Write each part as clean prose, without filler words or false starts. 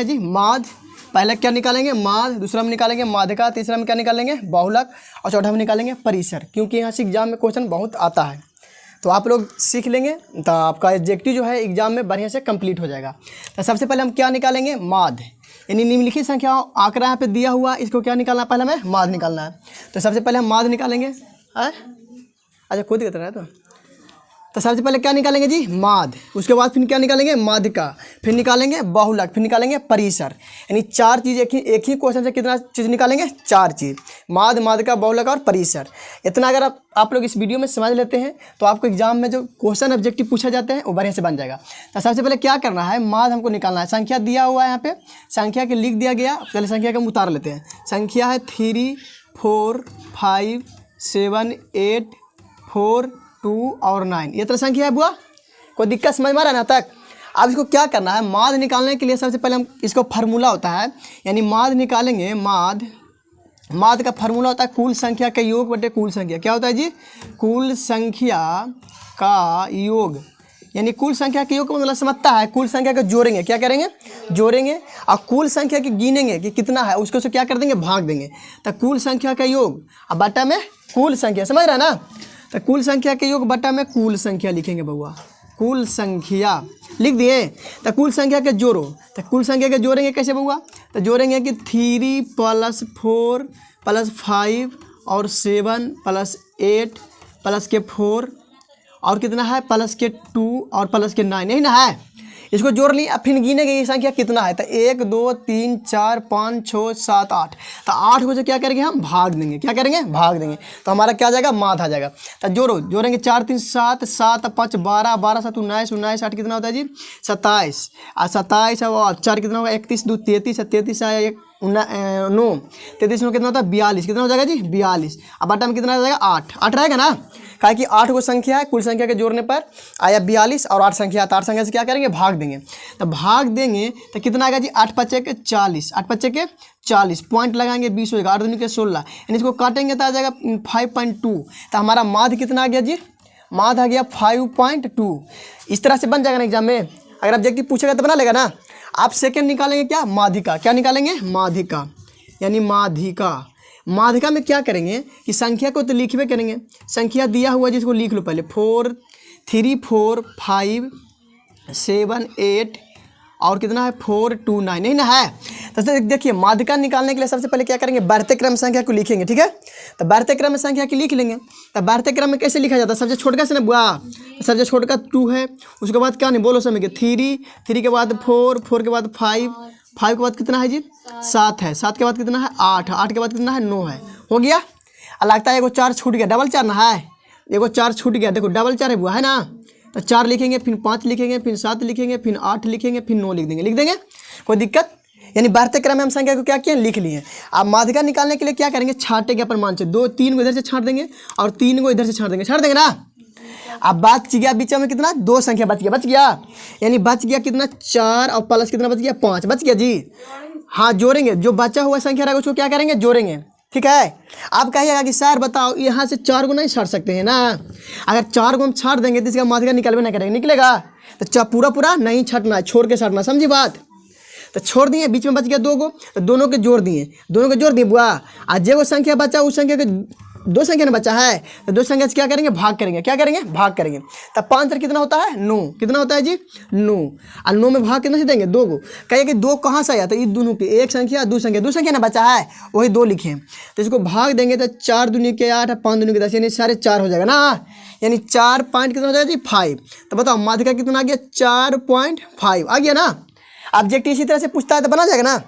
है जी माध। पहले क्या निकालेंगे माध, दूसरा में निकालेंगे माध्यिका, तीसरा में क्या निकालेंगे बहुलक और चौथा में निकालेंगे परिसर, क्योंकि यहाँ से एग्जाम में क्वेश्चन बहुत आता है। तो आप लोग सीख लेंगे तो आपका एग्जेक्टिव जो है एग्जाम में बढ़िया से कंप्लीट हो जाएगा। तो सबसे पहले हम क्या निकालेंगे माध, यानी निम्नलिखित संख्या आंकड़ा यहाँ पे दिया हुआ, इसको क्या निकालना है, पहले हमें माध निकालना है। तो सबसे पहले हम माध निकालेंगे। अच्छा कोई दिक्कत नहीं है तो सबसे पहले क्या निकालेंगे जी माध, उसके बाद फिर क्या निकालेंगे माध्यिका, फिर निकालेंगे बहुलक, फिर निकालेंगे परिसर। यानी चार चीज़ एक ही क्वेश्चन से कितना चीज़ निकालेंगे, चार चीज़, माध, माध्यिका, बहुलक और परिसर। इतना अगर आप लोग इस वीडियो में समझ लेते हैं तो आपको एग्जाम में जो क्वेश्चन ऑब्जेक्टिव पूछा जाते हैं वो बढ़िया से बन जाएगा। तो सबसे पहले क्या करना है, माध हमको निकालना है। संख्या दिया हुआ है यहाँ पे, संख्या के लिख दिया गया, पहले संख्या का हम उतार लेते हैं। संख्या है 3, 4, 5, 7, 8, 4, 2 और 9, ये तरह संख्या है बुआ। कोई दिक्कत समझ में आ रहा है ना तक। अब इसको क्या करना है, माध निकालने के लिए सबसे पहले हम इसको फार्मूला होता है, यानी माध निकालेंगे। माध का फार्मूला होता है कुल संख्या का योग बटे कुल संख्या। क्या होता है जी, कुल संख्या का योग, यानी कुल संख्या के योग का मतलब समझता है कुल संख्या को जोड़ेंगे, क्या करेंगे जोड़ेंगे, और कुल संख्या के गिनेंगे कि कितना है, उसको से क्या कर देंगे भाग देंगे। तो कुल संख्या का योग अब बटा में कुल संख्या, समझ रहा है ना। तो कुल संख्या के योग बटा में कुल संख्या लिखेंगे बउआ, कुल संख्या लिख दिए। तो कुल संख्या के जोड़ो, तो कुल संख्या के जोड़ेंगे कैसे बउआ, तो जोड़ेंगे कि 3 + 4 + 5 और 7 + 8 + के 4 और कितना है प्लस के 2 और प्लस के 9, यही ना है। इसको जोड़ ली, अब फिर गिनेंगे ये संख्या कितना है। तो 1 2 3 4 5 6 7 8, तो 8 को से क्या करेंगे हम भाग देंगे, क्या करेंगे भाग देंगे। तो हमारा क्या आ जाएगा माध आ जाएगा। तो जोड़ेंगे 4 3 7, 7 5 12, 12 7 19, 19 8 कितना होता है जी 27, और 27 और 4 कितना होगा 31 2 33, 33 आया 1 9, 33 में कितना होता है 42, कितना हो जाएगा जी 42। अब बटा में कितना आ जाएगा 8 रहेगा ना, काहे कि 8 को संख्या है, कुल संख्या के जोड़ने पर आया 42 और 8 संख्या, तो 8 संख्या से क्या करेंगे भाग देंगे। तो भाग देंगे तो कितना आएगा जी 8 × 5 = 40, 8 × 5 = 40, पॉइंट लगाएंगे 20 होगा, 8 दूनी के 16, यानी इसको काटेंगे तो आ जाएगा 5.2। तो हमारा माध कितना आ गया जी, माध आ गया 5.2। इस तरह से बन जाएगा ना एग्जाम में, अगर ऑब्जेक्टिव पूछेगा तो बना लेगा ना। आप सेकेंड निकालेंगे क्या माध्यिका, क्या निकालेंगे माध्यिका, यानी माध्यिका में क्या करेंगे कि संख्या को तो लिखवे करेंगे, संख्या दिया हुआ जिसको लिख लो पहले 3 4 5 7 8 और कितना है 4 2 9, नहीं ना है। तो देखिए माध्यिका निकालने के लिए सबसे पहले क्या करेंगे, बढ़ते क्रम संख्या को लिखेंगे, ठीक है। तो बढ़ते क्रम में संख्या की लिख लेंगे। तो बढ़ते क्रम में कैसे लिखा जाता है, सबसे छोटका से ना बुआ, सबसे छोटका 2 है, उसके बाद क्या नहीं बोलो समय के 3 के बाद 4 के बाद 5 के बाद कितना है जी 7 है, 7 के बाद कितना है 8 के बाद कितना है 9 है, हो गया। लगता है एगो 4 छूट गया, डबल 4 ना है, एगो 4 छूट गया, देखो डबल 4 है बुआ, है ना। तो 4 लिखेंगे, फिर 5 लिखेंगे, फिर 7 लिखेंगे, फिर 8 लिखेंगे, फिर 9 लिख देंगे, कोई दिक्कत। यानी बढ़ते क्रम में हम संख्या को क्या किया लिख लिए। अब माध्यिका निकालने के लिए क्या करेंगे, छांटेंगे अपन मान से 3 को इधर से छांट देंगे और 3 को इधर से छांट देंगे ना। अब बच गया बीच में कितना 2 संख्या बच गया, यानी बच गया कितना 4 और प्लस कितना बच गया 5 बच गया जी। हाँ जोड़ेंगे, जो बचा हुआ संख्या रहेगा उसको क्या करेंगे जोड़ेंगे, ठीक है। आप कहिएगा कि सर बताओ यहाँ से 4 को नहीं छाट सकते हैं ना, अगर 4 को हम छाट देंगे तो इसका माध्यिका निकलवे ना करेंगे, निकलेगा। तो पूरा नहीं छाटना है, छोड़ के छाटना, समझी बात। तो छोड़ दिए, बीच में बच गया 2 को, तो दोनों के जोड़ दिए बुआ। आज जो संख्या बचा उस संख्या के 2 संख्या ना बचा है, तो 2 संख्या से क्या करेंगे भाग करेंगे। तब 5 कितना होता है 9, कितना होता है जी 9, और 9 में भाग कितना से देंगे 2 को। कहिए कि 2 कहाँ से आया, तो ये दोनों की एक संख्या 2 संख्या ना बचा है, वही 2 लिखे। तो इसको भाग देंगे तो 4 दूनी के 8, 5 दूनी के 10, यानी 4.5 हो जाएगा ना, यानी 4 पॉइंट कितना हो जाएगा जी 5। तो बताओ माध्यिका कितना आ गया 4.5 आ गया ना। ऑब्जेक्टिव इसी तरह से पूछता है तो बना जाएगा ना।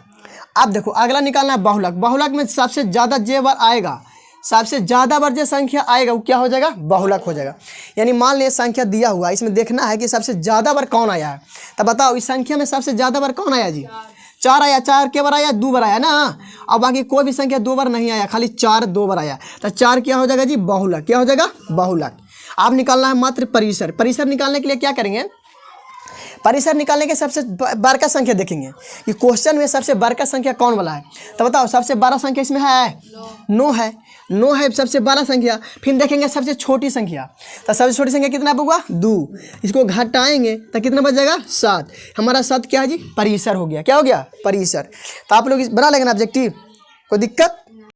अब देखो अगला निकालना है बहुलक में सबसे ज़्यादा जे बार आएगा, सबसे ज़्यादा बार जो संख्या आएगा वो क्या हो जाएगा बहुलक हो जाएगा। यानी मान लिया संख्या दिया हुआ, इसमें देखना है कि सबसे ज़्यादा बार कौन आया है। तो बताओ इस संख्या में सबसे ज़्यादा बार कौन आया जी 4 आया, 4 के बार आया 2 बार आया ना, और बाकी कोई भी संख्या 2 बार नहीं आया, खाली 4 2 बार आया। तो 4 क्या हो जाएगा जी बहुलक, क्या हो जाएगा बहुलक। आप निकालना है मात्र परिसर निकालने के लिए क्या करेंगे, परिसर निकालने के सबसे बड़ा का संख्या देखेंगे कि क्वेश्चन में सबसे बड़ा का संख्या कौन वाला है। तो बताओ सबसे बड़ा संख्या इसमें है 9 है, 9 है सबसे बड़ा संख्या। फिर देखेंगे सबसे छोटी संख्या, तो सबसे छोटी संख्या कितना होगा 2। इसको घटाएंगे तो कितना बच जाएगा 7। हमारा 7 क्या है जी परिसर हो गया। क्या हो गया परिसर। तो आप लोग बना लेंगे ना ऑब्जेक्टिव, कोई दिक्कत